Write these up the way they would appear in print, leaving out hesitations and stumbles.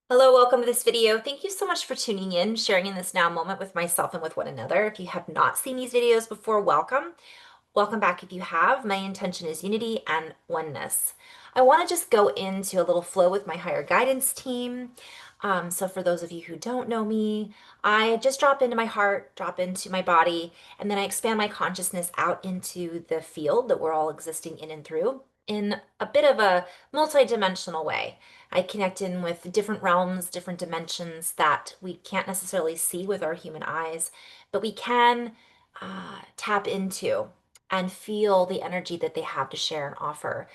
Hello, welcome to this video. Thank you so much for tuning in, sharing in this now moment with myself and with one another. If you have not seen these videos before, welcome. Welcome back if you have. My intention is unity and oneness. I want to just go into a little flow with my higher guidance team. So for those of you who don't know me, I just drop into my heart, drop into my body, and then I expand my consciousness out into the field that we're all existing in and through in a bit of a multi-dimensional way. I connect in with different realms, different dimensions that we can't necessarily see with our human eyes, but we can tap into and feel the energy that they have to share and offer,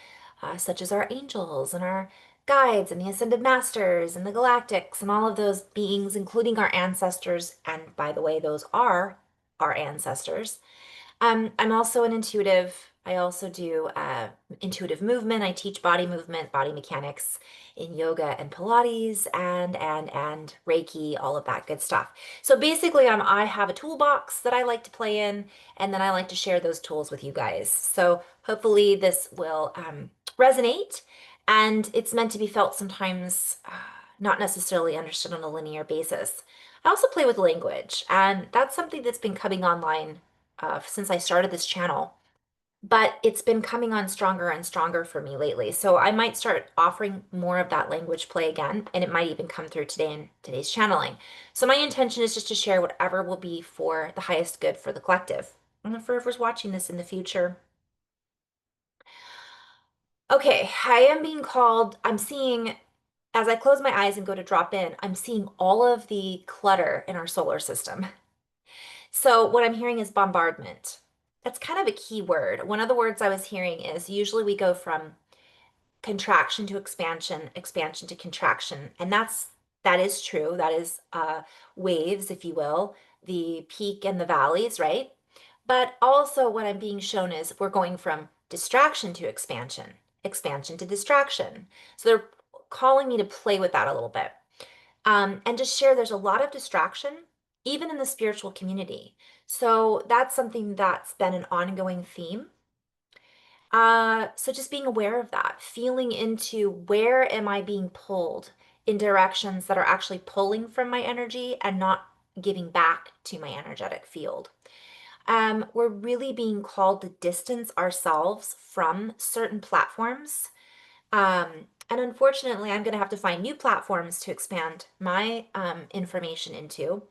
such as our angels and our guides and the ascended masters and the galactics and all of those beings, including our ancestors. And by the way, those are our ancestors. I'm also an intuitive. I also do intuitive movement. I teach body movement, body mechanics in yoga and Pilates and Reiki, all of that good stuff. So basically, I have a toolbox that I like to play in, and then I like to share those tools with you guys. So hopefully this will resonate, and it's meant to be felt sometimes, not necessarily understood on a linear basis. I also play with language, and that's something that's been coming online since I started this channel, but it's been coming on stronger and stronger for me lately. So I might start offering more of that language play again, and it might even come through today in today's channeling. So my intention is just to share whatever will be for the highest good for the collective and for whoever's watching this in the future. Okay, I am being called, I'm seeing, as I close my eyes and go to drop in, I'm seeing all of the clutter in our solar system. So what I'm hearing is bombardment. That's kind of a key word. One of the words I was hearing is usually we go from contraction to expansion, expansion to contraction, and that is true. That is waves, if you will, the peak and the valleys, right? But also what I'm being shown is we're going from distraction to expansion, expansion to distraction. So they're calling me to play with that a little bit. And just share there's a lot of distraction, even in the spiritual community. So that's something that's been an ongoing theme. So just being aware of that, feeling into where am I being pulled in directions that are actually pulling from my energy and not giving back to my energetic field. We're really being called to distance ourselves from certain platforms, and unfortunately, I'm going to have to find new platforms to expand my information into.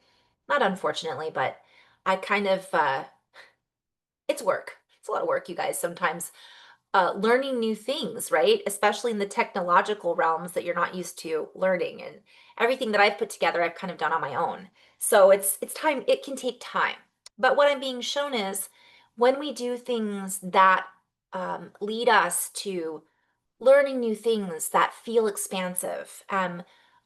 Not unfortunately, but I kind of, it's work. It's a lot of work, you guys, sometimes learning new things, right? Especially in the technological realms that you're not used to learning. And everything that I've put together, I've kind of done on my own. So it's time, it can take time. But what I'm being shown is when we do things that lead us to learning new things that feel expansive,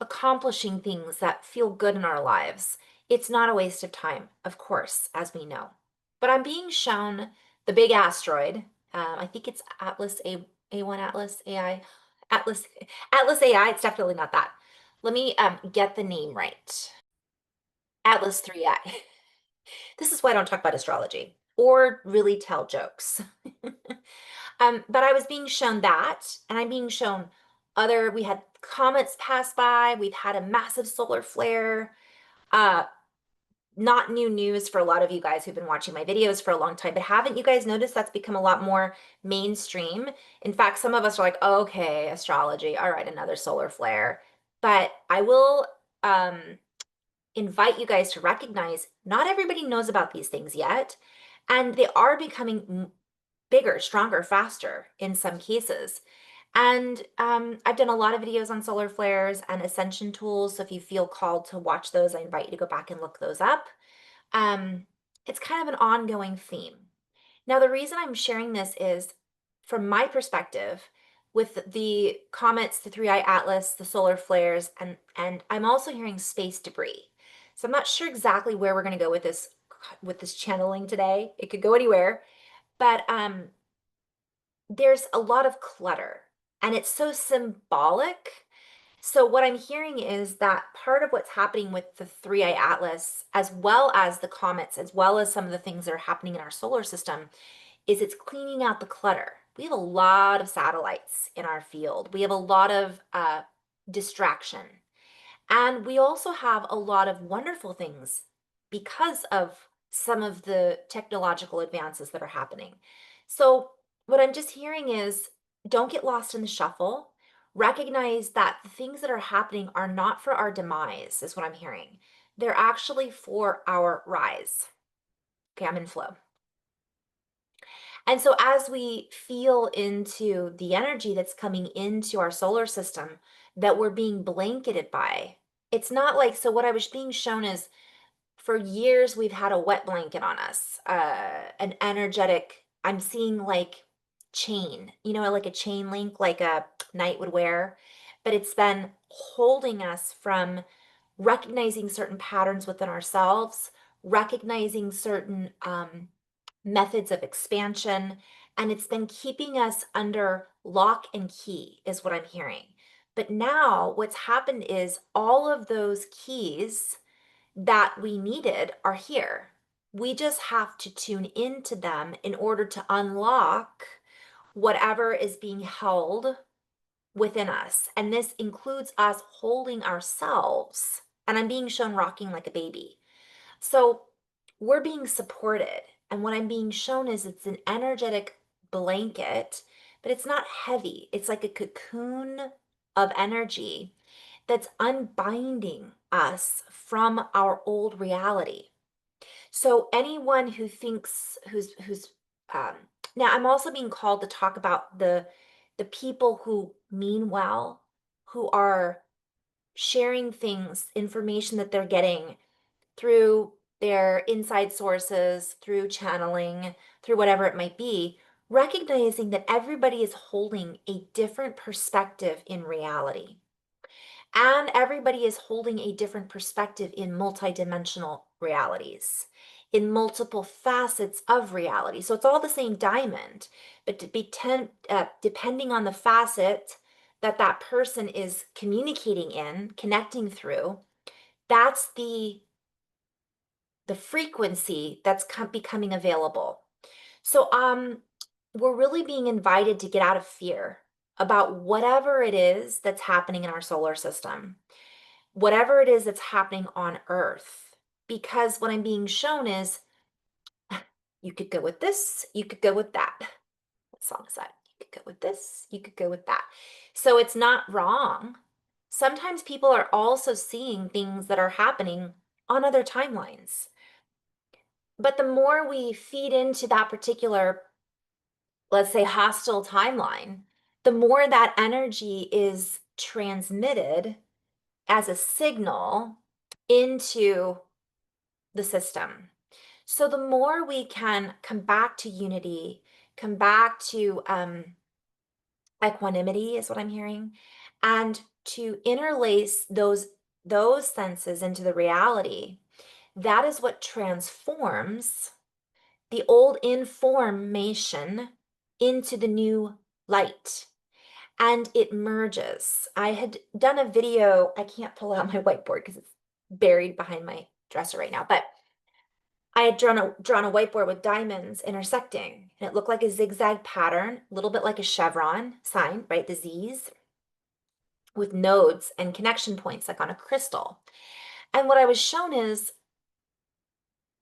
accomplishing things that feel good in our lives. It's not a waste of time, of course, as we know. But I'm being shown the big asteroid. I think it's Atlas A1 Atlas AI. Atlas Atlas AI. It's definitely not that. Let me get the name right. Atlas 3i. This is why I don't talk about astrology or really tell jokes. But I was being shown that, and I'm being shown we had comets pass by, we've had a massive solar flare. Uh, Not new news for a lot of you guys who've been watching my videos for a long time, but haven't you guys noticed that's become a lot more mainstream? In fact, some of us are like, okay, astrology, all right, another solar flare. But I will invite you guys to recognize not everybody knows about these things yet, and they are becoming bigger, stronger, faster in some cases. And I've done a lot of videos on solar flares and ascension tools. So if you feel called to watch those, I invite you to go back and look those up. Um, it's kind of an ongoing theme. Now, the reason I'm sharing this is from my perspective, with the comets, the 3i atlas, the solar flares, and I'm also hearing space debris. So I'm not sure exactly where we're going to go with this channeling today. It could go anywhere, but there's a lot of clutter and it's so symbolic. So what I'm hearing is that part of what's happening with the 3i atlas, as well as the comets, as well as some of the things that are happening in our solar system, is it's cleaning out the clutter. We have a lot of satellites in our field. We have a lot of distraction. And we also have a lot of wonderful things because of some of the technological advances that are happening. So, what I'm just hearing is don't get lost in the shuffle. Recognize that the things that are happening are not for our demise, is what I'm hearing. They're actually for our rise. Okay, I'm in flow. And so, as we feel into the energy that's coming into our solar system that we're being blanketed by, it's not like, so what I was being shown is for years we've had a wet blanket on us, an energetic, I'm seeing like chain, like a chain link, like a knight would wear, but it's been holding us from recognizing certain patterns within ourselves, recognizing certain methods of expansion, and it's been keeping us under lock and key, is what I'm hearing. But now what's happened is all of those keys that we needed are here. We just have to tune into them in order to unlock whatever is being held within us. And this includes us holding ourselves. And I'm being shown rocking like a baby. So we're being supported. And what I'm being shown is it's an energetic blanket, but it's not heavy. It's like a cocoon of energy that's unbinding us from our old reality. So anyone who thinks who's um, now I'm also being called to talk about the people who mean well, who are sharing things, information that they're getting through their inside sources, through channeling, through whatever it might be, recognizing that everybody is holding a different perspective in reality. And everybody is holding a different perspective in multidimensional realities, in multiple facets of reality. So it's all the same diamond, but depending on the facet that that person is communicating in, connecting through, that's the frequency that's becoming available. So we're really being invited to get out of fear about whatever it is that's happening in our solar system, whatever it is that's happening on Earth. Because what I'm being shown is you could go with this, you could go with that. What song is that? You could go with this, you could go with that. So it's not wrong. Sometimes people are also seeing things that are happening on other timelines. But the more we feed into that particular, let's say, hostile timeline, the more that energy is transmitted as a signal into the system. So the more we can come back to unity, come back to equanimity is what I'm hearing, and to interlace those senses into the reality, that is what transforms the old information into the new light, and it merges. I had done a video, I can't pull out my whiteboard because it's buried behind my dresser right now, but I had drawn a whiteboard with diamonds intersecting, and it looked like a zigzag pattern, a little bit like a chevron sign, right? The Z's with nodes and connection points like on a crystal. And what I was shown is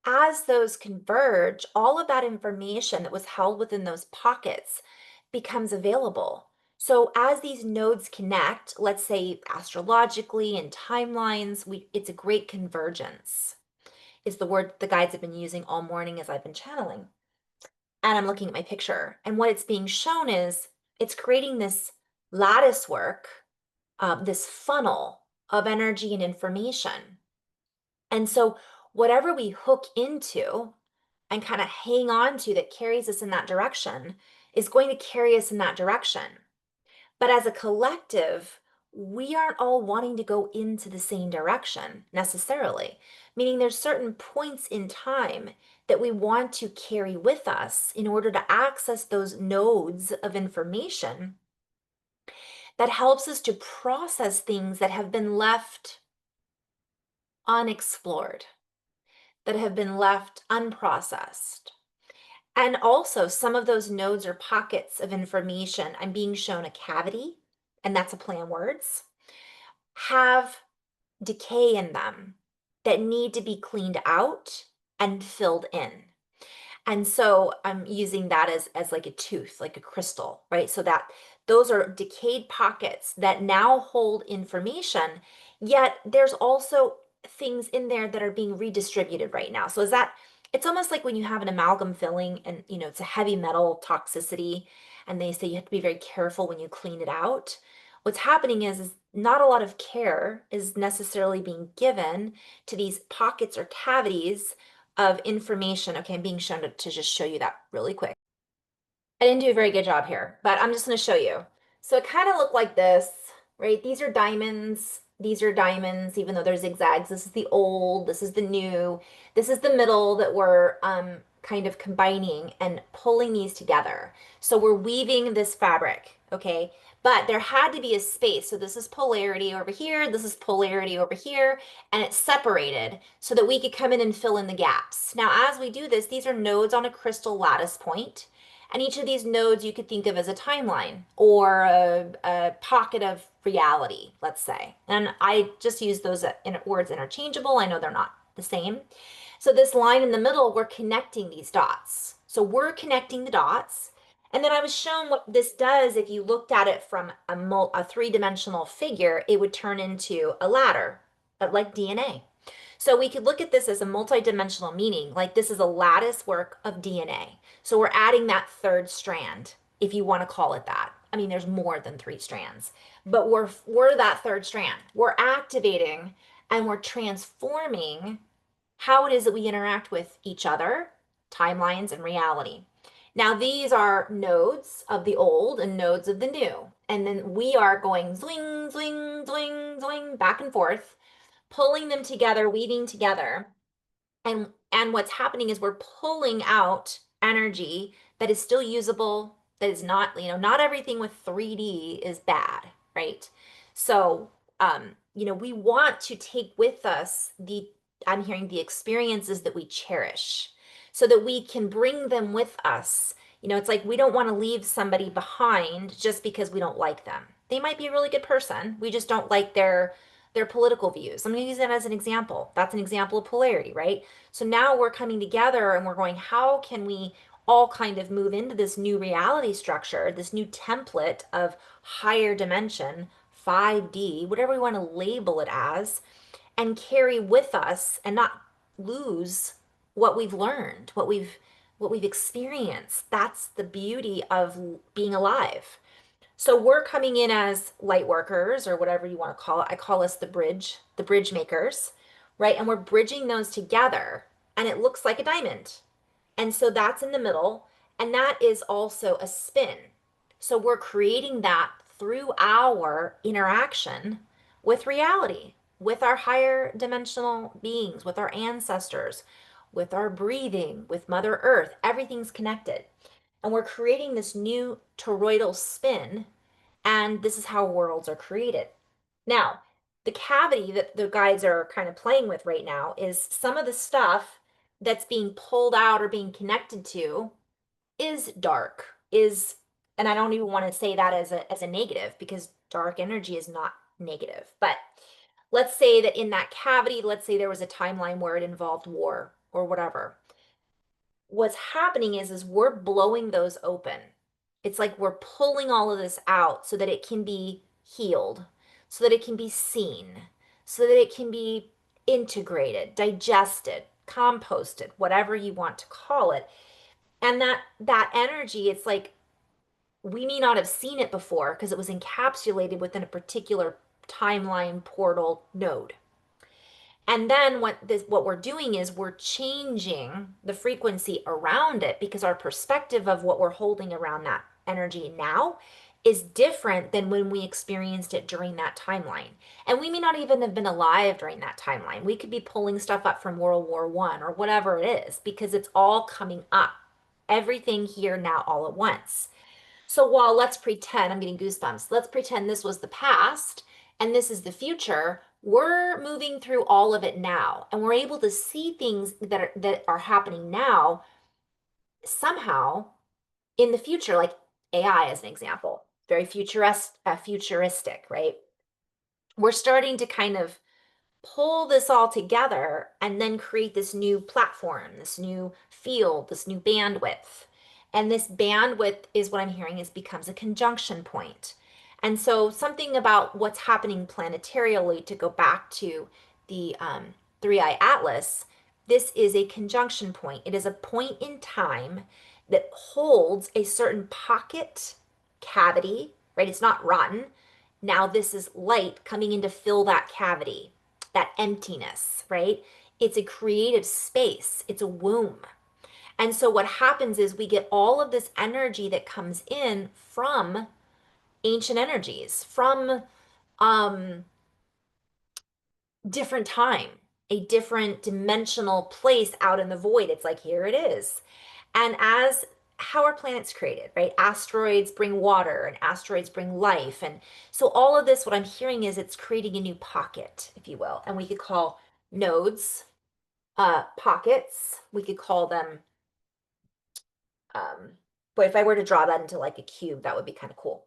as those converge, all of that information that was held within those pockets becomes available. So as these nodes connect, let's say astrologically and timelines, it's a great convergence is the word the guides have been using all morning as I've been channeling. And I'm looking at my picture. And what it's being shown is it's creating this lattice work, this funnel of energy and information. And so whatever we hook into and kind of hang on to that carries us in that direction is going to carry us in that direction. But as a collective, we aren't all wanting to go into the same direction necessarily, meaning there's certain points in time that we want to carry with us in order to access those nodes of information that helps us to process things that have been left unexplored, that have been left unprocessed. And also, some of those nodes or pockets of information, I'm being shown a cavity, and that's a play on words, have decay in them that need to be cleaned out and filled in. And so I'm using that as like a tooth, like a crystal, right? So that those are decayed pockets that now hold information, yet there's also things in there that are being redistributed right now. So is that it's almost like when you have an amalgam filling and it's a heavy metal toxicity and they say you have to be very careful when you clean it out. What's happening is not a lot of care is necessarily being given to these pockets or cavities of information. Okay, I'm being shown to just show you that really quick. I didn't do a very good job here, but I'm just going to show you. So it kind of looked like this, right? These are diamonds. These are diamonds, even though they're zigzags. This is the old, this is the new, this is the middle that we're kind of combining and pulling these together. So we're weaving this fabric, okay? But there had to be a space. So this is polarity over here, this is polarity over here, and it's separated so that we could come in and fill in the gaps. Now, as we do this, these are nodes on a crystal lattice point. And each of these nodes you could think of as a timeline or a pocket of reality, let's say. And I just use those words interchangeable. I know they're not the same. So this line in the middle, we're connecting these dots. So we're connecting the dots. And then I was shown what this does. If you looked at it from a three-dimensional figure, it would turn into a ladder, like DNA. So we could look at this as a multidimensional meaning, like this is a lattice work of DNA. So we're adding that third strand, if you want to call it that. I mean, there's more than three strands, but we're that third strand. We're activating and we're transforming how it is that we interact with each other, timelines, and reality. Now, these are nodes of the old and nodes of the new. And then we are going zwing, zwing, zwing, zwing, back and forth, pulling them together, weaving together. And what's happening is we're pulling out energy that is still usable, that is not, not everything with 3D is bad, right? So, we want to take with us I'm hearing the experiences that we cherish so that we can bring them with us. It's like we don't want to leave somebody behind just because we don't like them. They might be a really good person. We just don't like their political views. I'm going to use that as an example. That's an example of polarity, right? So now we're coming together and we're going, how can we all kind of move into this new reality structure, this new template of higher dimension, 5D, whatever we want to label it as, and carry with us and not lose what we've learned, what we've experienced. That's the beauty of being alive. So we're coming in as light workers or whatever you want to call it. I call us the bridge makers, right? And we're bridging those together and it looks like a diamond. And so that's in the middle. And that is also a spin. So we're creating that through our interaction with reality, with our higher dimensional beings, with our ancestors, with our breathing, with Mother Earth. Everything's connected. And we're creating this new toroidal spin, and this is how worlds are created. Now, the cavity that the guides are kind of playing with right now is some of the stuff that's being pulled out or being connected to is dark, and I don't even want to say that as a negative because dark energy is not negative. But let's say that in that cavity, let's say there was a timeline where it involved war or whatever. What's happening is we're blowing those open. It's like we're pulling all of this out so that it can be healed, so that it can be seen, so that it can be integrated, digested, composted, whatever you want to call it. And that energy, it's like we may not have seen it before because it was encapsulated within a particular timeline portal node. And then what we're doing is we're changing the frequency around it because our perspective of what we're holding around that energy now is different than when we experienced it during that timeline. And we may not even have been alive during that timeline. We could be pulling stuff up from World War One or whatever it is because it's all coming up. Everything here now all at once. So while let's pretend, I'm getting goosebumps, let's pretend this was the past and this is the future, we're moving through all of it now and we're able to see things that are happening now somehow in the future, like AI as an example, very futuristic, right? We're starting to kind of pull this all together and then create this new platform, this new field, this new bandwidth. And this bandwidth is what I'm hearing is becomes a conjunction point. And so something about what's happening planetarially, to go back to the 3iatlas, this is a conjunction point. It is a point in time that holds a certain pocket cavity, right? It's not rotten. Now this is light coming in to fill that cavity, that emptiness, right? It's a creative space, it's a womb. And so what happens is we get all of this energy that comes in from ancient energies, from um, different time, a different dimensional place out in the void. It's like, here it is. And as how are planets created, right? Asteroids bring water and asteroids bring life. And so all of this, what I'm hearing is it's creating a new pocket, if you will. And we could call nodes pockets. We could call them, but if I were to draw that into like a cube, that would be kind of cool.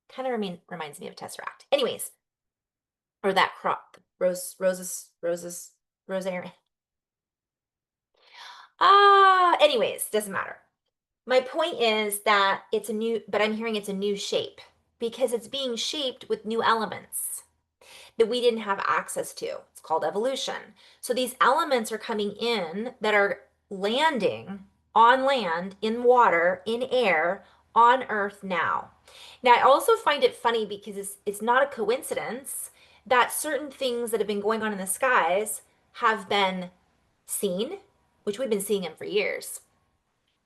Kind of reminds me of Tesseract. Anyways, or that crop, rosarian. Anyways, doesn't matter. My point is that it's a new, but I'm hearing it's a new shape because it's being shaped with new elements that we didn't have access to. It's called evolution. So these elements are coming in that are landing on land, in water, in air, on Earth now. Now, I also find it funny because it's not a coincidence that certain things that have been going on in the skies have been seen, which we've been seeing them for years.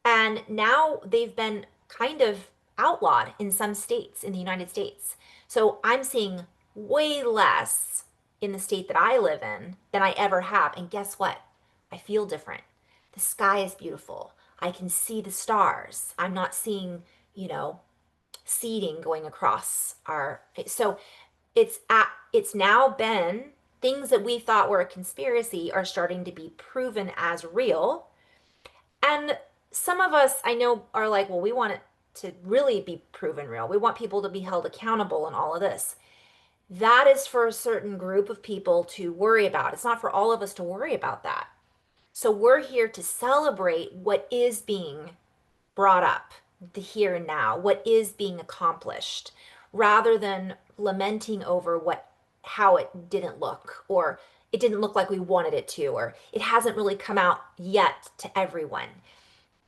And now they've been kind of outlawed in some states in the United States. So I'm seeing way less in the state that I live in than I ever have. And guess what? I feel different. The sky is beautiful. I can see the stars. I'm not seeing, seeding going across our, so it's now been things that we thought were a conspiracy are starting to be proven as real. And some of us I know are like, well, we want it to really be proven real. We want people to be held accountable and all of this. That is for a certain group of people to worry about. It's not for all of us to worry about that. So we're here to celebrate what is being brought up, the here and now, what is being accomplished, rather than lamenting over how it didn't look, or it didn't look like we wanted it to, or it hasn't really come out yet to everyone.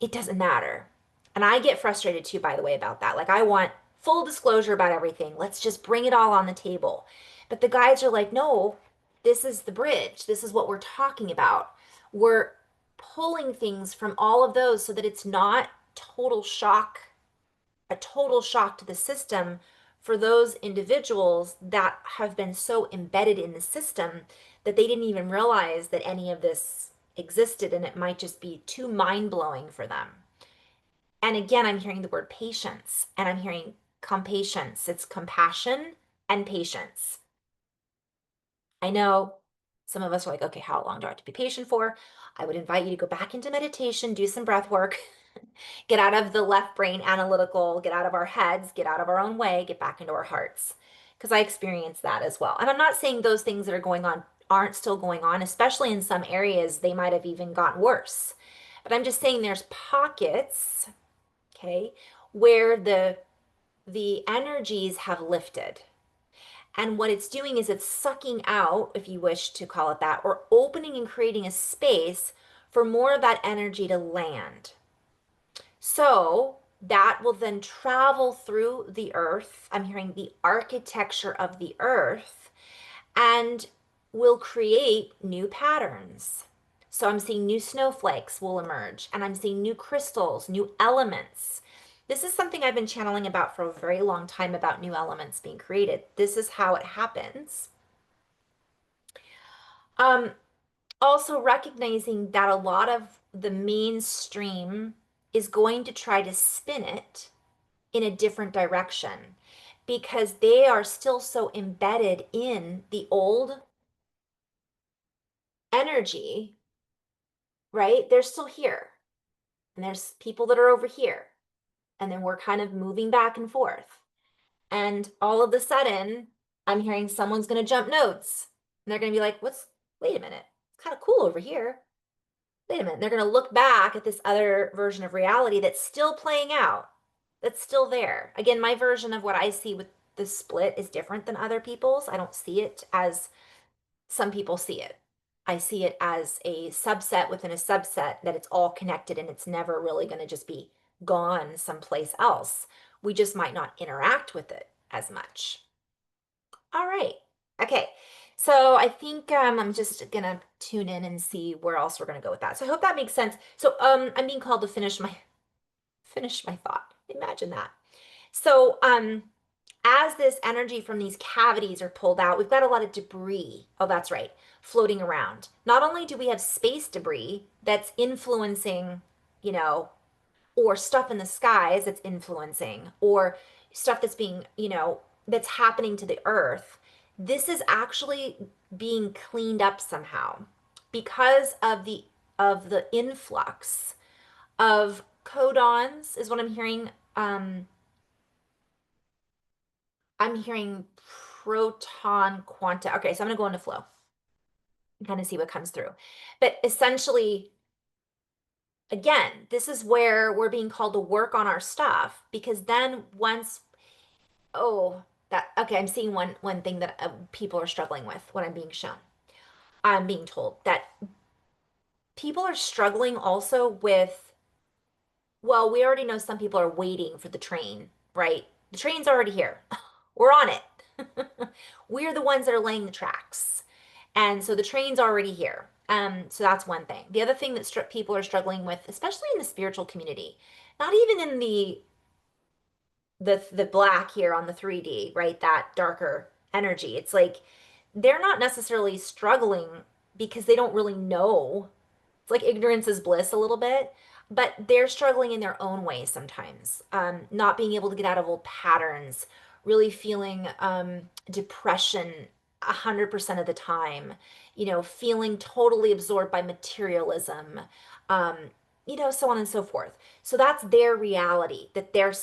It doesn't matter. And I get frustrated too, by the way, about that. Like, I want full disclosure about everything. Let's just bring it all on the table. But the guides are like, no, this is the bridge. This is what we're talking about. We're pulling things from all of those so that it's not total shock, a total shock to the system for those individuals that have been so embedded in the system that they didn't even realize that any of this existed, and it might just be too mind-blowing for them. And again, I'm hearing the word patience, and I'm hearing compatience. It's compassion and patience. I know some of us are like, okay, how long do I have to be patient for? I would invite you to go back into meditation, do some breath work, get out of the left brain analytical, get out of our heads, get out of our own way, get back into our hearts. Because I experienced that as well. And I'm not saying those things that are going on aren't still going on, especially in some areas, they might have even gotten worse. But I'm just saying there's pockets, okay, where the energies have lifted. And what it's doing is it's sucking out, if you wish to call it that, or opening and creating a space for more of that energy to land. So that will then travel through the earth. I'm hearing the architecture of the earth, and will create new patterns. So I'm seeing new snowflakes will emerge, and I'm seeing new crystals, new elements. This is something I've been channeling about for a very long time, about new elements being created. This is how it happens. Um, Also recognizing that a lot of the mainstream is going to try to spin it in a different direction because they are still so embedded in the old energy, right? They're still here. And there's people that are over here. And then we're kind of moving back and forth. And all of a sudden, I'm hearing someone's going to jump nodes. And they're going to be like, wait a minute, it's kind of cool over here. Wait a minute. They're going to look back at this other version of reality that's still playing out, that's still there. Again, my version of what I see with the split is different than other people's. I don't see it as some people see it. I see it as a subset within a subset, that it's all connected and it's never really going to just be gone someplace else. We just might not interact with it as much. All right. Okay. So I think I'm just gonna tune in and see where else we're gonna go with that. So I hope that makes sense. So I'm being called to finish my thought. Imagine that. So as this energy from these cavities are pulled out, we've got a lot of debris. Oh, that's right, floating around. Not only do we have space debris that's influencing, you know, or stuff in the skies that's influencing, or stuff that's being, that's happening to the earth. This is actually being cleaned up somehow because of the influx of codons is what I'm hearing. I'm hearing proton quanta. Okay, so I'm gonna go into flow and kind of see what comes through. But essentially, again, this is where we're being called to work on our stuff, because then once, oh, that, okay, I'm seeing one thing that people are struggling with, what I'm being shown. I'm being told that people are struggling also with, well, we already know some people are waiting for the train, right? The train's already here. We're on it. We're the ones that are laying the tracks. And so the train's already here. So that's one thing. The other thing that people are struggling with, especially in the spiritual community, not even in the black here on the 3D, right? That darker energy. It's like they're not necessarily struggling because they don't really know. It's like ignorance is bliss a little bit, but they're struggling in their own way sometimes. Not being able to get out of old patterns, really feeling depression 100% of the time, feeling totally absorbed by materialism, um, so on and so forth. So that's their reality that they're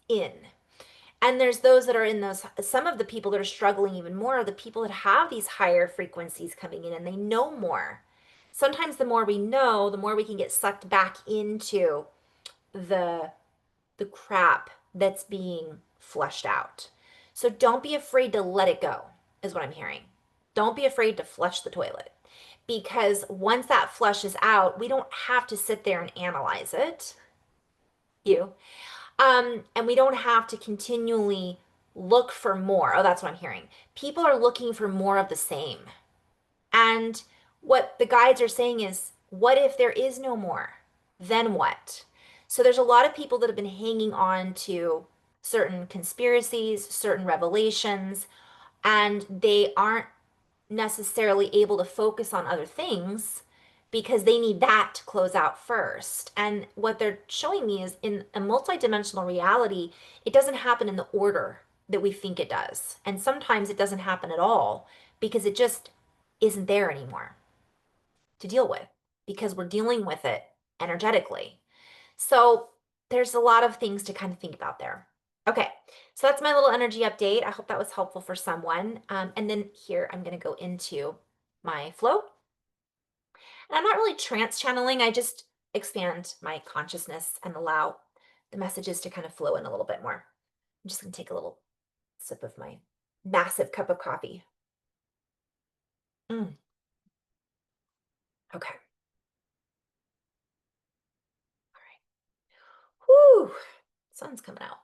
in. And there's those that are in those, some of the people that are struggling even more are the people that have these higher frequencies coming in and they know more. Sometimes the more we know, the more we can get sucked back into the the crap that's being flushed out. So don't be afraid to let it go, is what I'm hearing. Don't be afraid to flush the toilet. Because once that flushes out, we don't have to sit there and analyze it. You. And we don't have to continually look for more. Oh, that's what I'm hearing. People are looking for more of the same. And what the guides are saying is, what if there is no more? Then what? So there's a lot of people that have been hanging on to certain conspiracies, certain revelations, and they aren't necessarily able to focus on other things because they need that to close out first. And what they're showing me is in a multidimensional reality, it doesn't happen in the order that we think it does. And sometimes it doesn't happen at all because it just isn't there anymore to deal with because we're dealing with it energetically. So there's a lot of things to kind of think about there. Okay, so that's my little energy update. I hope that was helpful for someone. And then here I'm going to go into my flow. And I'm not really trance channeling. I just expand my consciousness and allow the messages to kind of flow in a little bit more. I'm just going to take a little sip of my massive cup of coffee. Mm, okay. All right. Whew. Sun's coming out.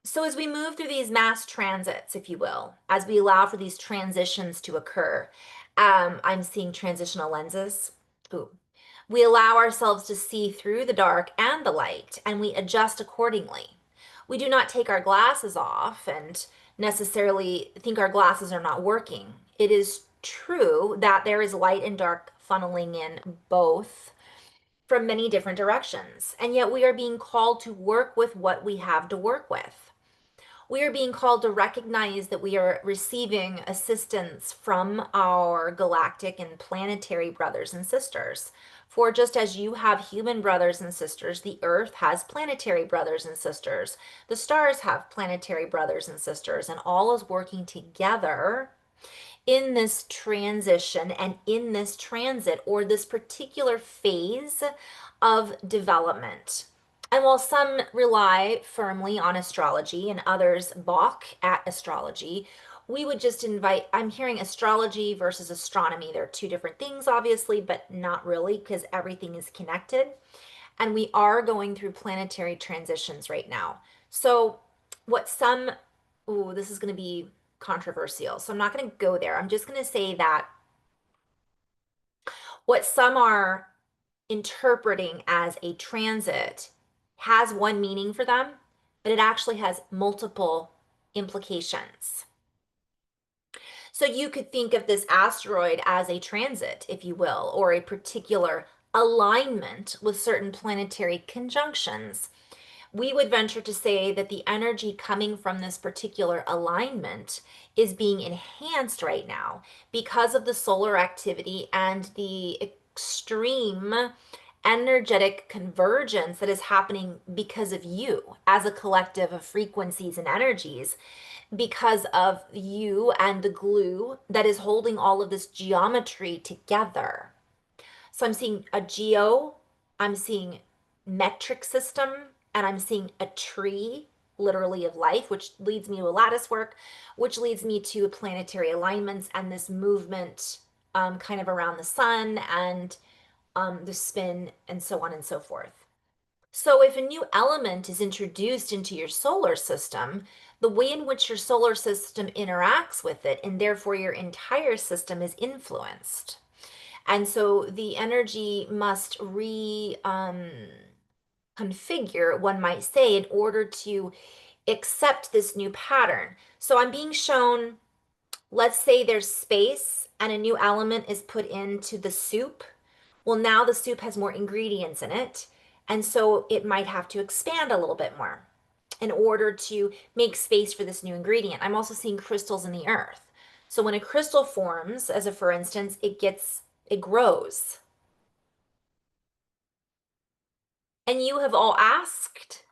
So as we move through these mass transits, if you will, as we allow for these transitions to occur, I'm seeing transitional lenses. Ooh. We allow ourselves to see through the dark and the light, and we adjust accordingly. We do not take our glasses off and necessarily think our glasses are not working. It is true that there is light and dark funneling in both from many different directions, and yet we are being called to work with what we have to work with. We are being called to recognize that we are receiving assistance from our galactic and planetary brothers and sisters. For just as you have human brothers and sisters, the earth has planetary brothers and sisters. The stars have planetary brothers and sisters, and all is working together in this transition and in this transit or this particular phase of development. And while some rely firmly on astrology and others balk at astrology, we would just invite, I'm hearing astrology versus astronomy. They're two different things, obviously, but not really because everything is connected. And we are going through planetary transitions right now. So, what some, ooh, this is going to be controversial. So, I'm not going to go there. I'm just going to say that what some are interpreting as a transit has one meaning for them, but it actually has multiple implications. So you could think of this asteroid as a transit, if you will, or a particular alignment with certain planetary conjunctions. We would venture to say that the energy coming from this particular alignment is being enhanced right now because of the solar activity and the extreme energetic convergence that is happening because of you as a collective of frequencies and energies, because of you and the glue that is holding all of this geometry together. So I'm seeing a geo, I'm seeing metric system, and I'm seeing a tree, literally of life, which leads me to a lattice work, which leads me to planetary alignments and this movement kind of around the sun and the spin and so on and so forth. So if a new element is introduced into your solar system, the way in which your solar system interacts with it, and therefore your entire system, is influenced. And so the energy must configure, one might say, in order to accept this new pattern. So I'm being shown, let's say there's space and a new element is put into the soup. Well, now the soup has more ingredients in it, and so it might have to expand a little bit more in order to make space for this new ingredient. I'm also seeing crystals in the earth. So when a crystal forms, as a for instance, it grows. And you have all asked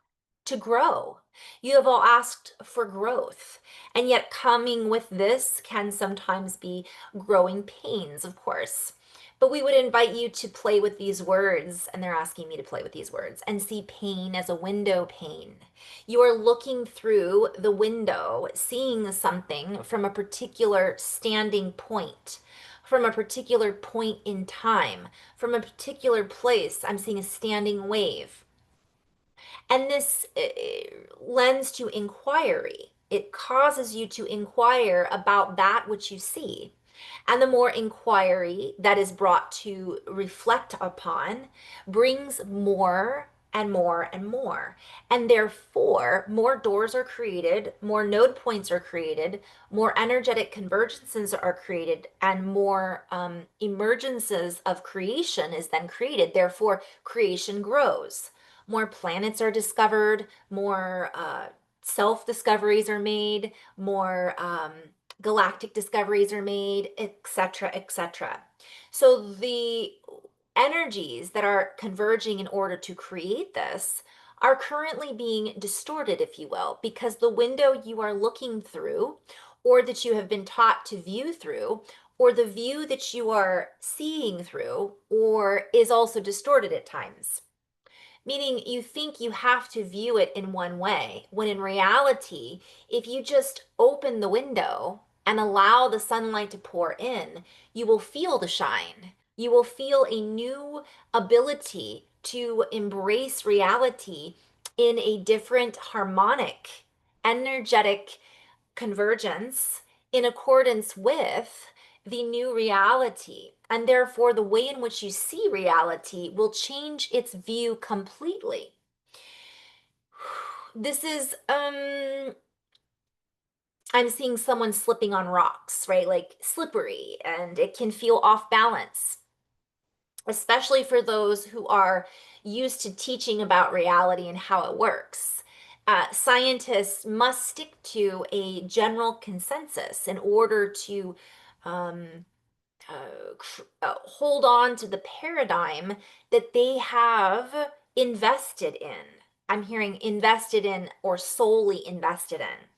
to grow. You have all asked for growth. And yet, coming with this can sometimes be growing pains, of course. But we would invite you to play with these words, and they're asking me to play with these words, and see pain as a window pane. You are looking through the window, seeing something from a particular standing point, from a particular point in time, from a particular place. I'm seeing a standing wave. And this lends to inquiry. It causes you to inquire about that which you see. And the more inquiry that is brought to reflect upon brings more and more and more. And therefore, more doors are created, more node points are created, more energetic convergences are created, and more emergences of creation is then created. Therefore, creation grows. More planets are discovered, more self discoveries are made, more galactic discoveries are made, etc., etc. So the energies that are converging in order to create this are currently being distorted, if you will, because the window you are looking through, or that you have been taught to view through, or the view that you are seeing through, or is also distorted at times. Meaning you think you have to view it in one way, when in reality, if you just open the window and allow the sunlight to pour in, you will feel the shine. You will feel a new ability to embrace reality in a different harmonic, energetic convergence in accordance with the new reality. And therefore, the way in which you see reality will change its view completely. This is, I'm seeing someone slipping on rocks, right? Like slippery, and it can feel off balance, especially for those who are used to teaching about reality and how it works. scientists must stick to a general consensus in order to um, hold on to the paradigm that they have invested in. I'm hearing invested in or solely invested in.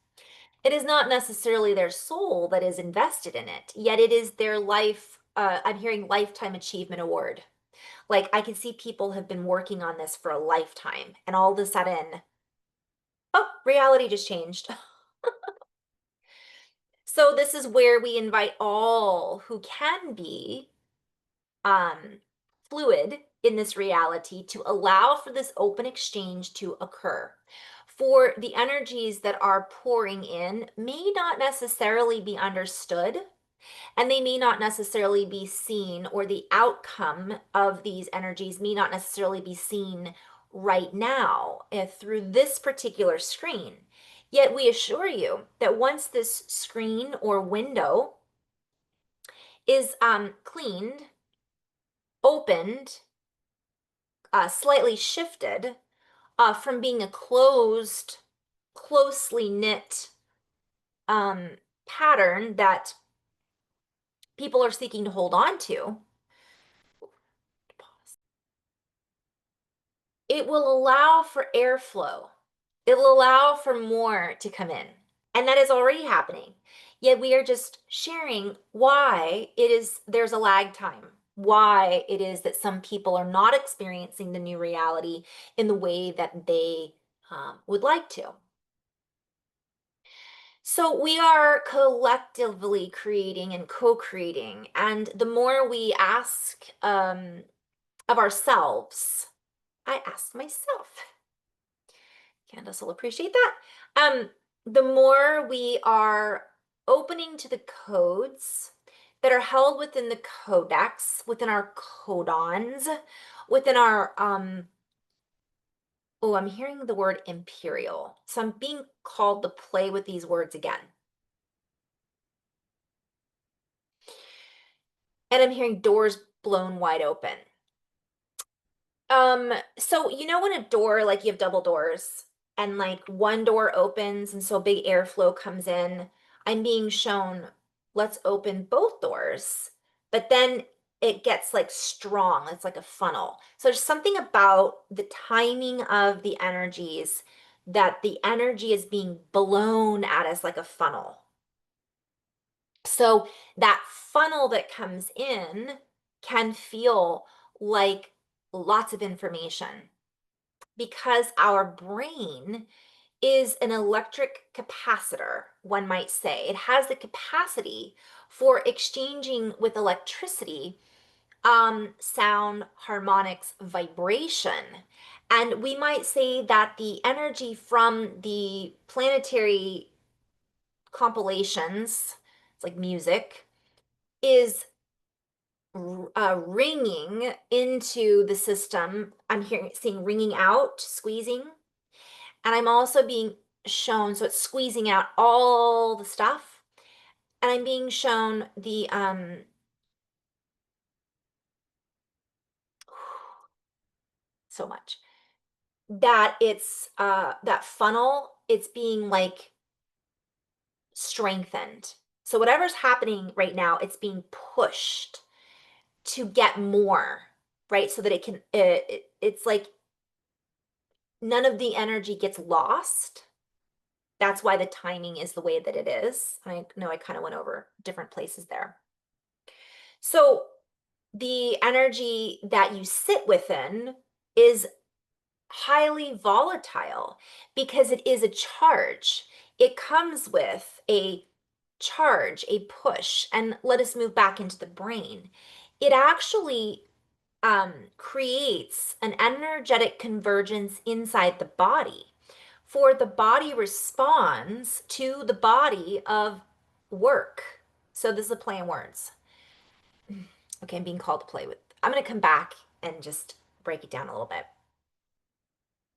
It is not necessarily their soul that is invested in it, yet it is their life. I'm hearing lifetime achievement award. Like I can see people have been working on this for a lifetime, and all of a sudden, oh, reality just changed. So this is where we invite all who can be um, fluid in this reality to allow for this open exchange to occur. For the energies that are pouring in may not necessarily be understood, and they may not necessarily be seen, or the outcome of these energies may not necessarily be seen right now through this particular screen. Yet we assure you that once this screen or window is cleaned, opened, slightly shifted from being a closed, closely knit um, pattern that people are seeking to hold on to, it will allow for airflow. It will allow for more to come in. And that is already happening. Yet we are just sharing why it is there's a lag time, why it is that some people are not experiencing the new reality in the way that they would like to. So we are collectively creating and co-creating, and the more we ask of ourselves, I ask myself. Candace will appreciate that. The more we are opening to the codes that are held within the codex, within our codons, within our oh, I'm hearing the word imperial. So I'm being called to play with these words again. And I'm hearing doors blown wide open. So you know when a door, like you have double doors and like one door opens and so big airflow comes in, I'm being shown, let's open both doors, but then it gets like strong. It's like a funnel. So there's something about the timing of the energies that the energy is being blown at us like a funnel. So that funnel that comes in can feel like lots of information because our brain is an electric capacitor, one might say. It has the capacity for exchanging with electricity, sound, harmonics, vibration. And we might say that the energy from the planetary compilations, it's like music, is ringing into the system. I'm hearing, seeing ringing out, squeezing, and I'm also being shown, so it's squeezing out all the stuff, and I'm being shown the so much that it's that funnel, it's being like strengthened. So whatever's happening right now, it's being pushed to get more, right? So that it can it's like none of the energy gets lost. That's why the timing is the way that it is. I know I kind of went over different places there. So the energy that you sit within is highly volatile because it is a charge. It comes with a charge, a push. And let us move back into the brain. It actually creates an energetic convergence inside the body. For the body responds to the body of work. So this is a play on words. Okay, I'm being called to play with. I'm going to come back and just break it down a little bit.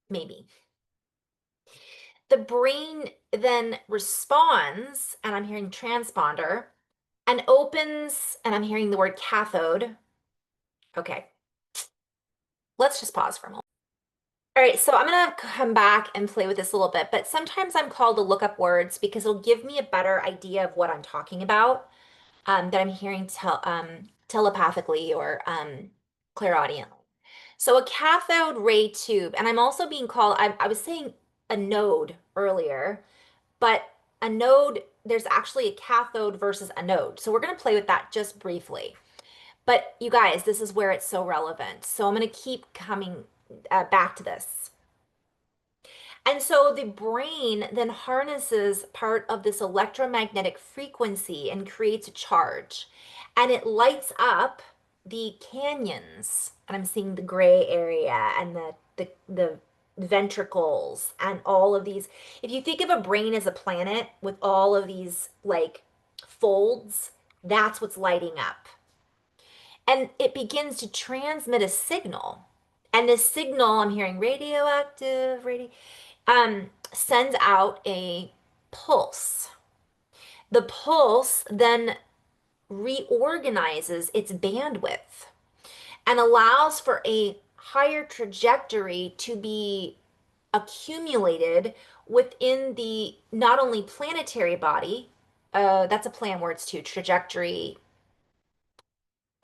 Maybe. The brain then responds, and I'm hearing transponder, and opens, and I'm hearing the word cathode. Okay, let's just pause for a moment. All right, so I'm gonna come back and play with this a little bit, but sometimes I'm called to look up words because it'll give me a better idea of what I'm talking about, that I'm hearing telepathically or clairaudiently. So a cathode ray tube, and I'm also being called, I was saying a node earlier, but a node, there's actually a cathode versus a node. So we're gonna play with that just briefly. But you guys, this is where it's so relevant. So I'm gonna keep coming back to this. And so the brain then harnesses part of this electromagnetic frequency and creates a charge. And it lights up the canyons. And I'm seeing the gray area and the ventricles and all of these. If you think of a brain as a planet with all of these like folds, that's what's lighting up. And it begins to transmit a signal. And this signal, I'm hearing radioactive, sends out a pulse. The pulse then reorganizes its bandwidth and allows for a higher trajectory to be accumulated within the not only planetary body, that's a play on words too, trajectory.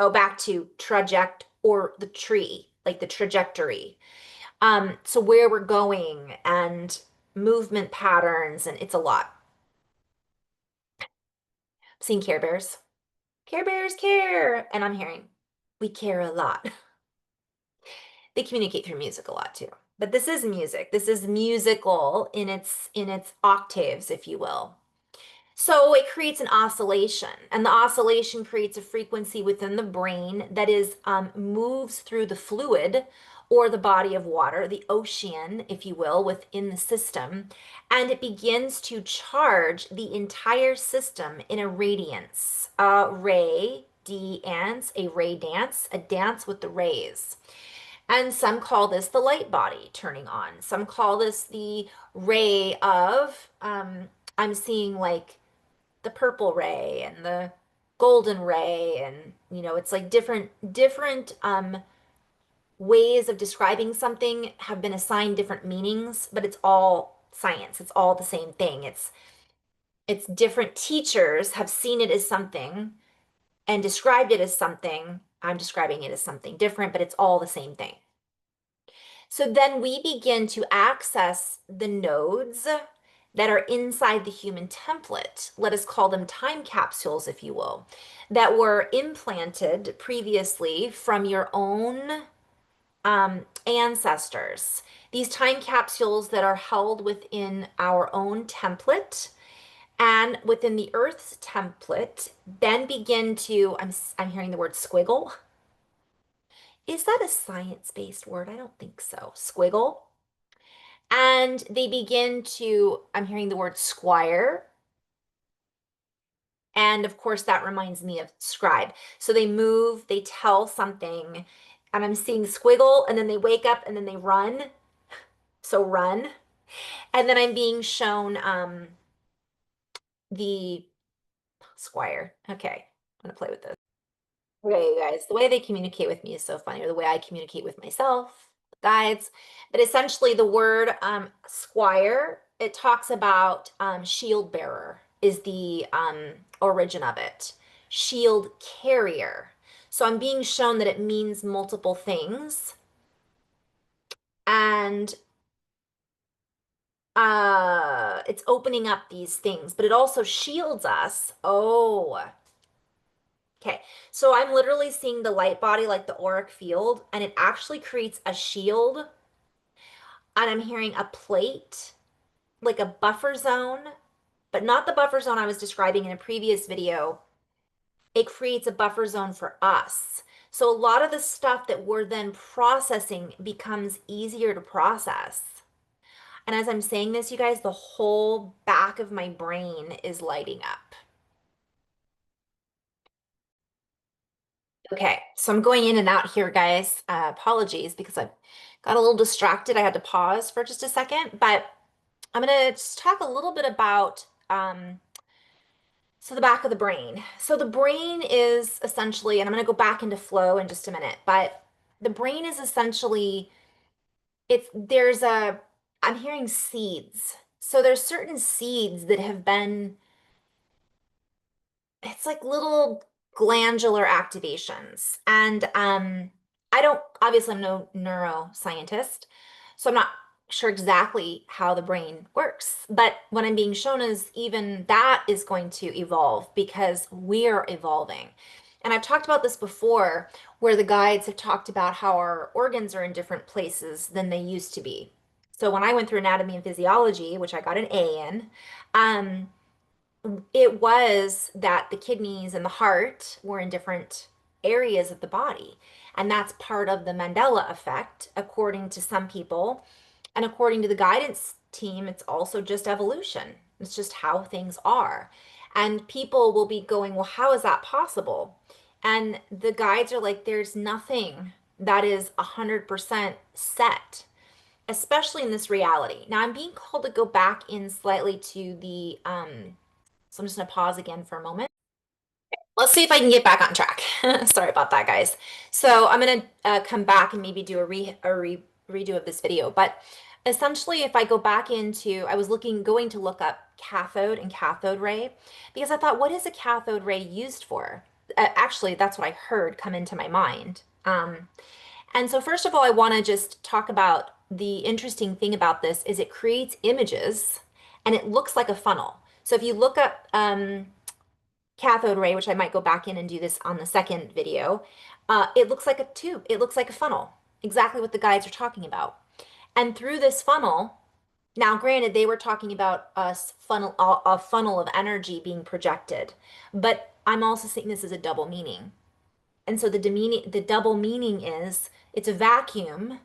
Oh, back to traject or the tree, like the trajectory. So where we're going and movement patterns, and it's a lot. Seeing Care Bears. Care Bears care. And I'm hearing, we care a lot. They communicate through music a lot too. But this is music. This is musical in its octaves, if you will. So it creates an oscillation, and the oscillation creates a frequency within the brain that is moves through the fluid or the body of water, the ocean, if you will, within the system, and it begins to charge the entire system in a radiance, a ray dance, a ray dance, a dance with the rays. And some call this the light body turning on. Some call this the ray of, I'm seeing like the purple ray and the golden ray, and it's like different ways of describing something have been assigned different meanings, but it's all science. It's all the same thing. It's different teachers have seen it as something and described it as something. I'm describing it as something different, but it's all the same thing. So then we begin to access the nodes that are inside the human template. Let us call them time capsules, if you will, that were implanted previously from your own ancestors. These time capsules that are held within our own template and within the Earth's template then begin to, I'm hearing the word squiggle. Is that a science-based word? I don't think so. Squiggle. And they begin to, I'm hearing the word squire. And of course, that reminds me of scribe. So they move, they tell something, and I'm seeing squiggle, and then they wake up and then they run. So run. And then I'm being shown the squire. Okay, I'm gonna play with this. Okay, you guys, the way they communicate with me is so funny, or the way I communicate with myself, guides. But essentially, the word squire, it talks about shield bearer is the origin of it. Shield carrier. So I'm being shown that it means multiple things. And it's opening up these things, but it also shields us. Oh, okay, so I'm literally seeing the light body like the auric field, and it actually creates a shield. And I'm hearing a plate, like a buffer zone, but not the buffer zone I was describing in a previous video. It creates a buffer zone for us. So a lot of the stuff that we're then processing becomes easier to process. And as I'm saying this, you guys, the whole back of my brain is lighting up. Okay, so I'm going in and out here, guys. Apologies because I got a little distracted. I had to pause for just a second, but I'm gonna just talk a little bit about so the back of the brain. So the brain is essentially, and I'm gonna go back into flow in just a minute, but the brain is essentially I'm hearing seeds. So there's certain seeds that have been, it's like little glandular activations. And I don't, obviously, I'm no neuroscientist, so I'm not sure exactly how the brain works. But what I'm being shown is even that is going to evolve because we're evolving. And I've talked about this before, where the guides have talked about how our organs are in different places than they used to be. So when I went through anatomy and physiology, which I got an A in, um, it was that the kidneys and the heart were in different areas of the body. And that's part of the Mandela effect, according to some people. And according to the guidance team, it's also just evolution. It's just how things are. And people will be going, well, how is that possible? And the guides are like, there's nothing that is 100% set, especially in this reality. Now, I'm being called to go back in slightly to the so I'm just going to pause again for a moment. Let's see if I can get back on track. Sorry about that, guys. So I'm going to come back and maybe do redo of this video. But essentially, if I go back into, I was going to look up cathode and cathode ray because I thought, what is a cathode ray used for? Actually, that's what I heard come into my mind. And so first of all, I want to just talk about the interesting thing about this is it creates images and it looks like a funnel. So if you look up cathode ray, which I might go back in and do this on the second video, it looks like a tube. It looks like a funnel, exactly what the guides are talking about. And through this funnel, now granted, they were talking about a funnel of energy being projected, but I'm also seeing this as a double meaning. And so the double meaning is it's a vacuum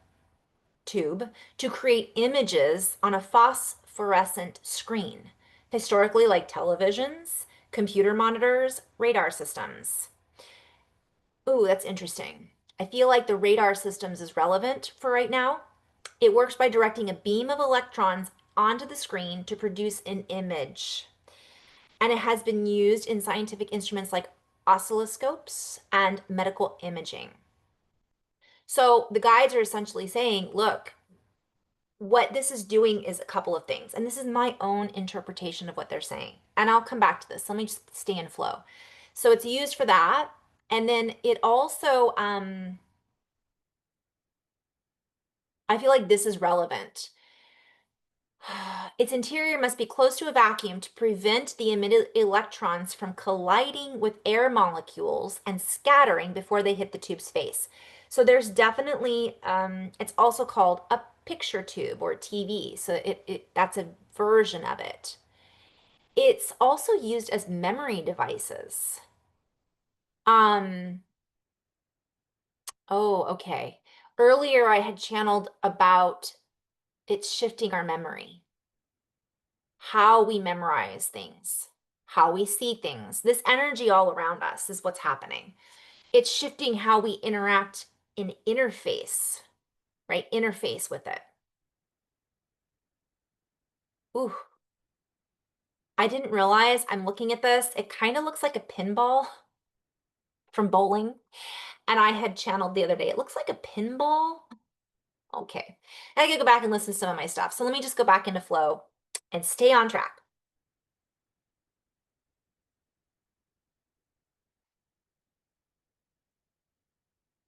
tube to create images on a phosphorescent screen, historically like televisions, computer monitors, radar systems. Ooh, that's interesting. I feel like the radar systems is relevant for right now. It works by directing a beam of electrons onto the screen to produce an image. And it has been used in scientific instruments like oscilloscopes and medical imaging. So the guides are essentially saying, look, what this is doing is a couple of things. And this is my own interpretation of what they're saying. And I'll come back to this. Let me just stay in flow. So it's used for that. And then it also, I feel like this is relevant. Its interior must be close to a vacuum to prevent the emitted electrons from colliding with air molecules and scattering before they hit the tube's face. So there's definitely, it's also called a picture tube or TV. So that's a version of it. It's also used as memory devices. Um, oh, okay. Earlier I had channeled about it's shifting our memory, how we memorize things, how we see things. This energy all around us is what's happening. It's shifting how we interact in interface, right? Interface with it. Ooh, I didn't realize I'm looking at this. It kind of looks like a pinball from bowling. And I had channeled the other day. It looks like a pinball. Okay. I gotta go back and listen to some of my stuff. So let me just go back into flow and stay on track.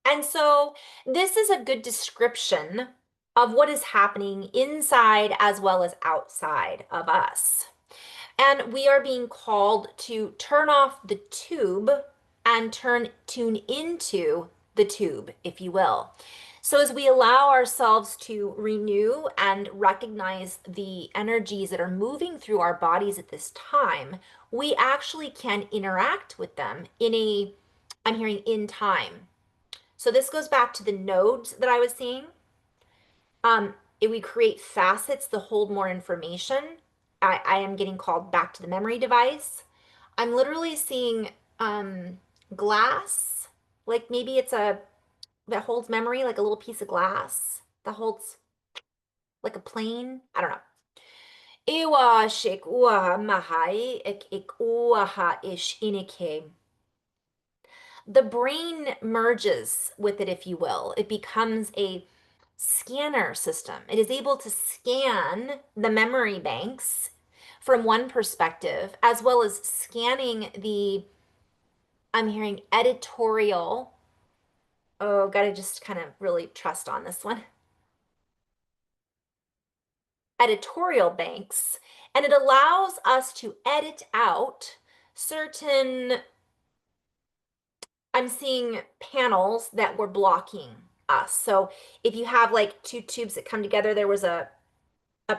And so this is a good description of what is happening inside as well as outside of us. And we are being called to turn off the tube and tune into the tube, if you will. So as we allow ourselves to renew and recognize the energies that are moving through our bodies at this time, we actually can interact with them I'm hearing in time. So this goes back to the nodes that I was seeing. If we create facets to hold more information, I am getting called back to the memory device. I'm literally seeing glass, like maybe it's a that holds memory, like a little piece of glass that holds like a plane. I don't know. Iwa shik uaha mahai ik uaha ish inike. The brain merges with it, if you will. It becomes a scanner system. It is able to scan the memory banks from one perspective, as well as scanning the, I'm hearing editorial. Oh, gotta just kind of really trust on this one. Editorial banks, and it allows us to edit out certain, I'm seeing panels that were blocking us. So if you have like two tubes that come together, there was a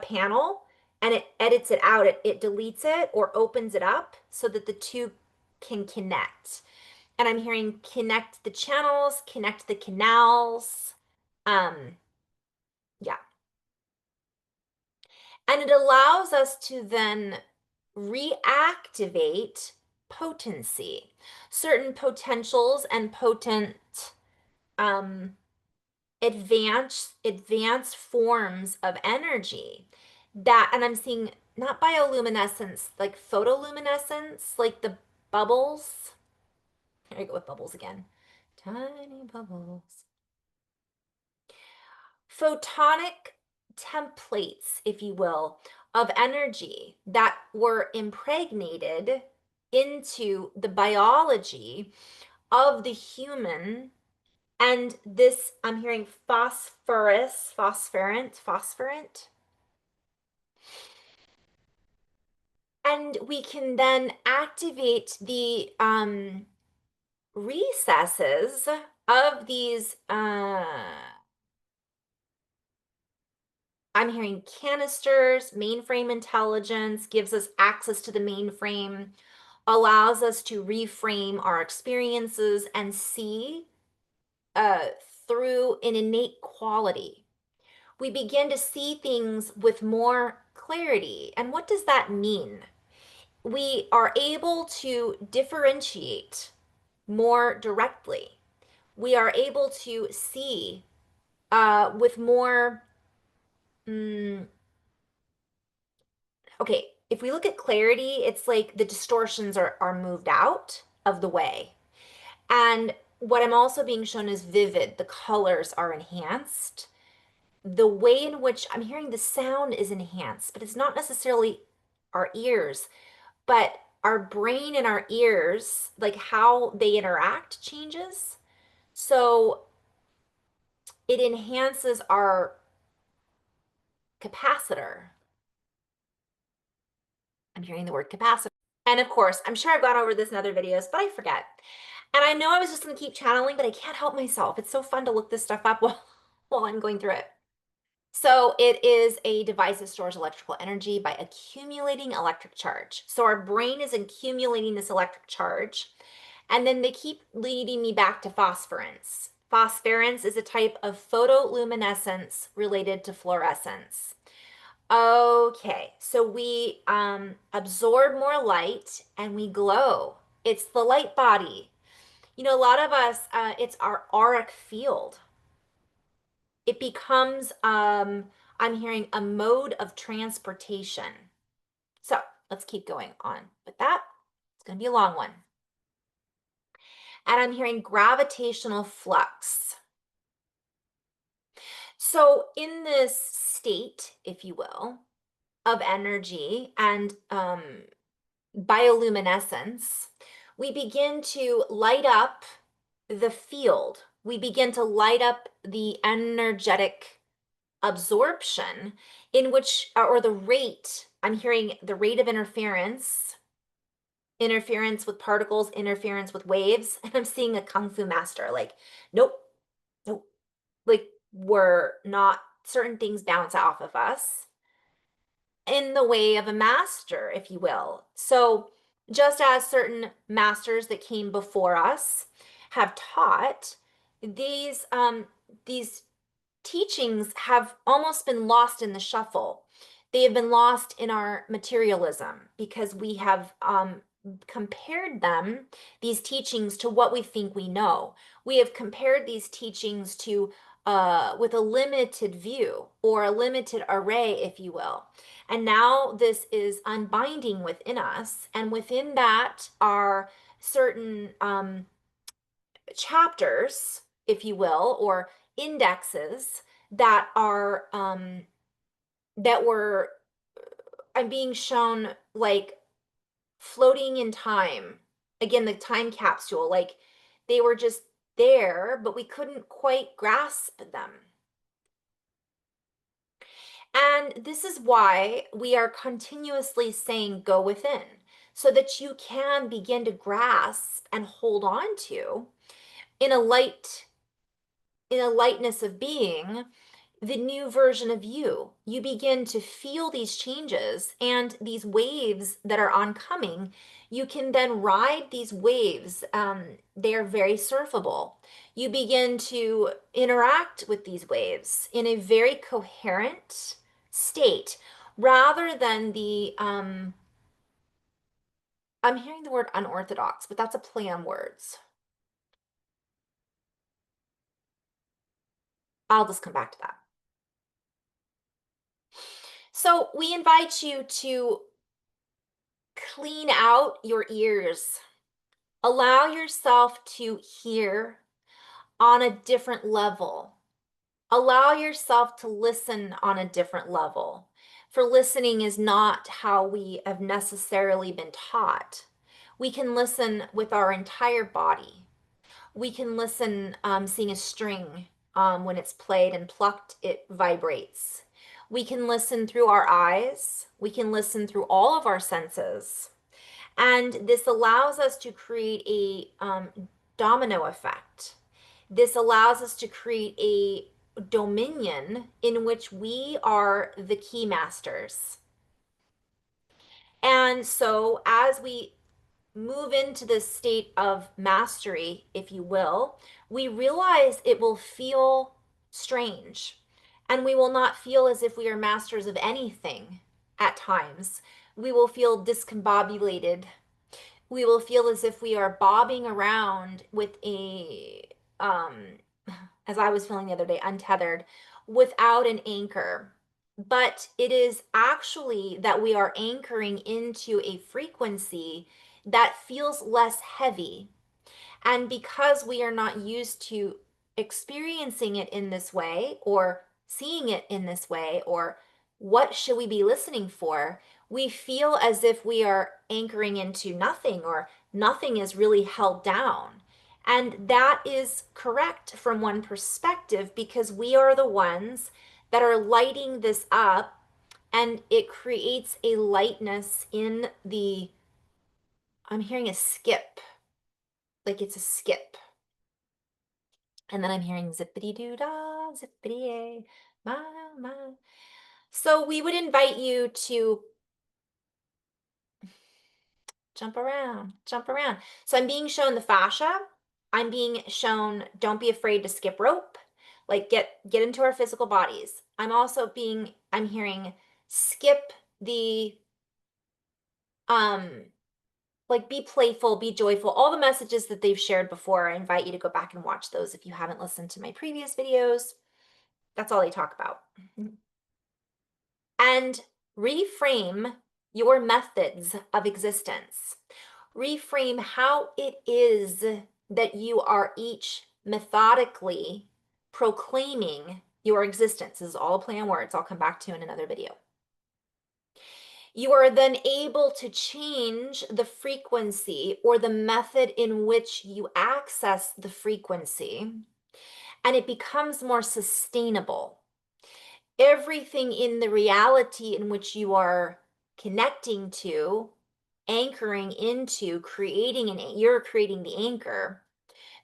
panel and it edits it out, it deletes it or opens it up so that the two can connect. And I'm hearing connect the channels, connect the canals. Um, yeah. And it allows us to then reactivate potency, certain potentials and potent um, advanced forms of energy that, and I'm seeing not bioluminescence, like photoluminescence, like the bubbles. Here I go with bubbles again. Tiny bubbles. Photonic templates, if you will, of energy that were impregnated into the biology of the human. And this, I'm hearing phosphorant. And we can then activate the recesses of these, I'm hearing canisters, mainframe intelligence, gives us access to the mainframe, allows us to reframe our experiences and see uh, through an innate quality. We begin to see things with more clarity. And what does that mean? We are able to differentiate more directly. We are able to see with more, mm, okay, if we look at clarity, it's like the distortions are moved out of the way. And what I'm also being shown is vivid. The colors are enhanced. The way in which I'm hearing the sound is enhanced, but it's not necessarily our ears, but our brain and our ears, like how they interact changes. So it enhances our capacitor. I'm hearing the word capacitor. And of course, I'm sure I've gone over this in other videos, but I forget. And I know I was just going to keep channeling, but I can't help myself. It's so fun to look this stuff up while I'm going through it. So it is a device that stores electrical energy by accumulating electric charge. So our brain is accumulating this electric charge, and then they keep leading me back to phosphorance. Phosphorance is a type of photoluminescence related to fluorescence. Okay, so we absorb more light and we glow. It's the light body. You know, a lot of us, it's our auric field. It becomes, I'm hearing a mode of transportation. So let's keep going on with that. It's going to be a long one. And I'm hearing gravitational flux. So in this state, if you will, of energy and bioluminescence, we begin to light up the field. We begin to light up the energetic absorption in which, or the rate, I'm hearing the rate of interference, interference with particles, interference with waves, and I'm seeing a kung fu master like, nope, nope, like we're not, certain things bounce off of us in the way of a master, if you will. So just as certain masters that came before us have taught, these teachings have almost been lost in the shuffle. They have been lost in our materialism because we have compared them, these teachings, to what we think we know. We have compared these teachings to with a limited view or a limited array, if you will. And now this is unbinding within us, and within that are certain chapters, if you will, or indexes that are that were I'm being shown like floating in time. Again, the time capsule, like they were just there, but we couldn't quite grasp them. And this is why we are continuously saying go within, so that you can begin to grasp and hold on to in a lightness of being the new version of you. You begin to feel these changes and these waves that are oncoming. You can then ride these waves. They are very surfable. You begin to interact with these waves in a very coherent state rather than I'm hearing the word unorthodox, but that's a play on words. I'll just come back to that. So we invite you to clean out your ears. Allow yourself to hear on a different level. Allow yourself to listen on a different level. For listening is not how we have necessarily been taught. We can listen with our entire body. We can listen seeing a string when it's played and plucked, it vibrates. We can listen through our eyes. We can listen through all of our senses. And this allows us to create a domino effect. This allows us to create a dominion in which we are the key masters. And so, as we move into this state of mastery, if you will, we realize it will feel strange. And we will not feel as if we are masters of anything at times. We will feel discombobulated. We will feel as if we are bobbing around with um, as I was feeling the other day, untethered, without an anchor. But it is actually that we are anchoring into a frequency that feels less heavy. And because we are not used to experiencing it in this way or seeing it in this way, or what should we be listening for, we feel as if we are anchoring into nothing or nothing is really held down. And that is correct from one perspective because we are the ones that are lighting this up, and it creates a lightness in the, I'm hearing a skip, like it's a skip. And then I'm hearing zippity doo dah, zippity a, my, my. So we would invite you to jump around, jump around. So I'm being shown the fascia. I'm being shown don't be afraid to skip rope. Like get into our physical bodies. I'm hearing skip the um like be playful, be joyful. All the messages that they've shared before, I invite you to go back and watch those if you haven't listened to my previous videos. That's all they talk about. And reframe your methods of existence. Reframe how it is that you are each methodically proclaiming your existence. This is all a play on words I'll come back to in another video. You are then able to change the frequency or the method in which you access the frequency, and it becomes more sustainable. Everything in the reality in which you are connecting to, anchoring into, you're creating the anchor,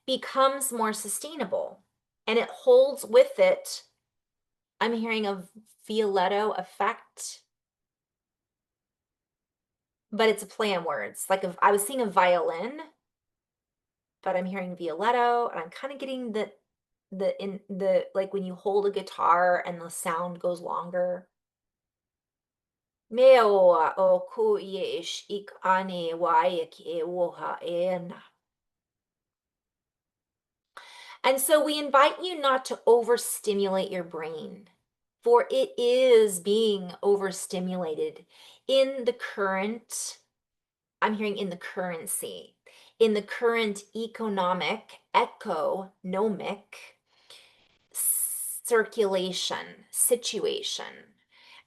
becomes more sustainable. And it holds with it, I'm hearing a violetto effect, but it's a play on words. Like I was seeing a violin, but I'm hearing violetto, and I'm kind of getting the like when you hold a guitar and the sound goes longer. Meoa o ku yesh ik ane waike woha ena. And so we invite you not to overstimulate your brain, for it is being overstimulated in the current, I'm hearing in the currency, in the current economic, economic circulation, situation.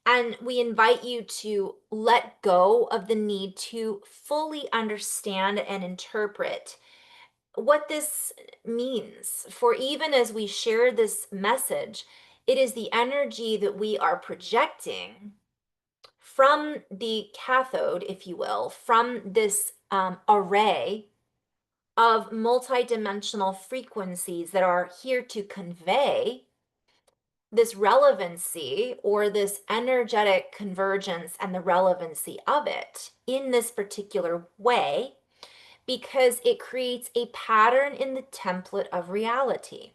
And we invite you to let go of the need to fully understand and interpret what this means. For even as we share this message, it is the energy that we are projecting from the cathode, if you will, from this array of multidimensional frequencies that are here to convey this relevancy or this energetic convergence and the relevancy of it in this particular way, because it creates a pattern in the template of reality.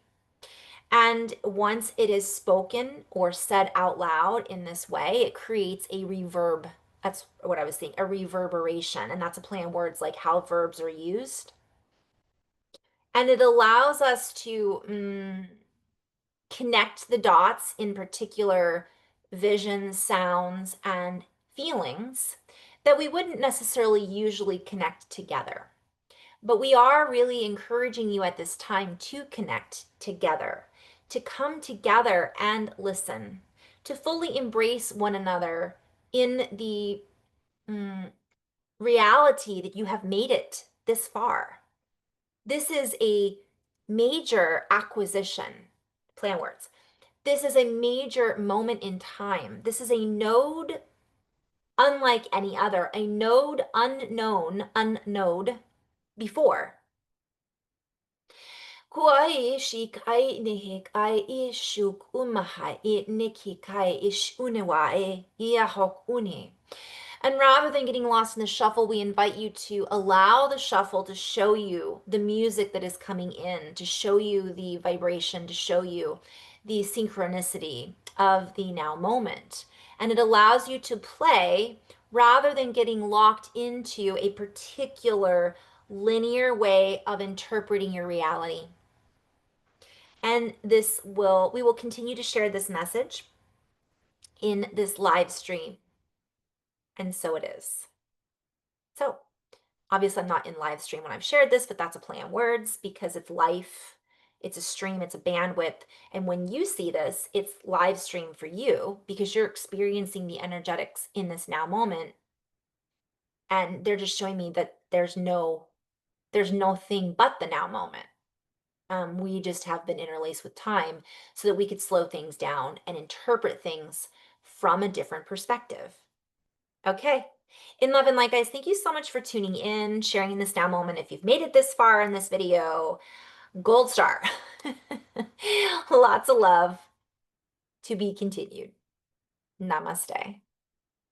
And once it is spoken or said out loud in this way, it creates a reverb. That's what I was saying, a reverberation. And that's a play on words, like how verbs are used. And it allows us to connect the dots in particular visions, sounds, and feelings that we wouldn't necessarily usually connect together. But we are really encouraging you at this time to connect together, to come together and listen, to fully embrace one another in the reality that you have made it this far. This is a major acquisition, play on words. This is a major moment in time. This is a node unlike any other, a node unknown before. Kuai shik ai nihik ai ishuk umahai it niki kai ish unewae iahok uni. And rather than getting lost in the shuffle, we invite you to allow the shuffle to show you the music that is coming in, to show you the vibration, to show you the synchronicity of the now moment. And it allows you to play rather than getting locked into a particular linear way of interpreting your reality. And we will continue to share this message in this live stream. And so it is. So obviously I'm not in live stream when I've shared this, but that's a play on words because it's life, it's a stream, it's a bandwidth. And when you see this, it's live stream for you because you're experiencing the energetics in this now moment. And they're just showing me that there's no thing but the now moment. We just have been interlaced with time so that we could slow things down and interpret things from a different perspective. Okay. In love and light, guys, thank you so much for tuning in, sharing this now moment. If you've made it this far in this video, gold star. Lots of love. To be continued. Namaste.